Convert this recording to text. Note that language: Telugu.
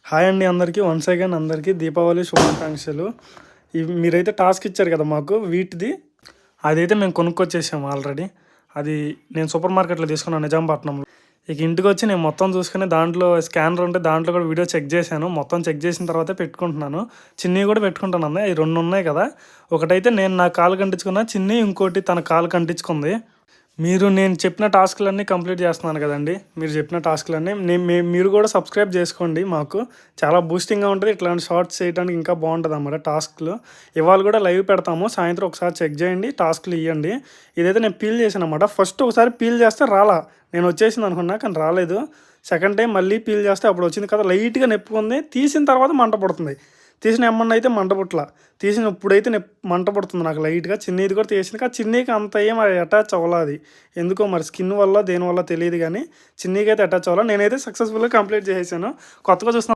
హాయ్ అండి అందరికీ వన్స్ అగైన్ అందరికీ దీపావళి శుభాకాంక్షలు. మీరైతే టాస్క్ ఇచ్చారు కదా మాకు వీటిది, అదైతే మేము కొనుక్కొచ్చేసాము ఆల్రెడీ. అది నేను సూపర్ మార్కెట్లో తీసుకున్నాను నిజాంపట్నంలో. ఇక ఇంటికి వచ్చి నేను మొత్తం చూసుకుని దాంట్లో స్కానర్ ఉంటే దాంట్లో కూడా వీడియో చెక్ చేశాను. మొత్తం చెక్ చేసిన తర్వాతే పెట్టుకుంటున్నాను. చిన్ని కూడా పెట్టుకుంటాను అన్న, ఈ 2 ఉన్నాయి కదా. ఒకటైతే నేను నా కాలు కంటించుకున్నా, చిన్ని ఇంకోటి తన కాలు కంటించుకుంది. నేను చెప్పిన టాస్క్లన్నీ కంప్లీట్ చేస్తున్నాను కదండి. మీరు చెప్పిన టాస్క్లన్నీ మీరు కూడా సబ్స్క్రైబ్ చేసుకోండి. మాకు చాలా బూస్టింగ్గా ఉంటుంది. ఇట్లాంటి షార్ట్స్ చేయడానికి ఇంకా బాగుంటుంది అన్నమాట టాస్క్లు. ఇవాళ కూడా లైవ్ పెడతాము, సాయంత్రం ఒకసారి చెక్ చేయండి, టాస్క్లు ఇవ్వండి. ఇదైతే నేను పీల్ చేశాను అన్నమాట. ఫస్ట్ ఒకసారి పీల్ చేస్తే రాలా, నేను వచ్చేసింది అనుకున్నా కానీ రాలేదు. సెకండ్ టైం మళ్ళీ పీల్ చేస్తే అప్పుడు వచ్చింది కదా, లైట్గా నొప్పుకుంది. తీసిన తర్వాత మంట పడుతుంది. తీసిన ఎమ్మన్న అయితే మంట పుట్ల, తీసిన ఇప్పుడైతే మంట పడుతుంది నాకు లైట్గా. చిన్నది కూడా తీసింది కానీ చిన్నీకి అంత ఏం అటాచ్ అవ్వలేదు. ఎందుకో మరి స్కిన్ వల్ల దేనివల్ల తెలియదు కానీ చిన్నీకి అయితే అటాచ్ అవ్వాలి. నేనైతే సక్సెస్ఫుల్గా కంప్లీట్ చేసేసాను. కొత్తగా చూసిన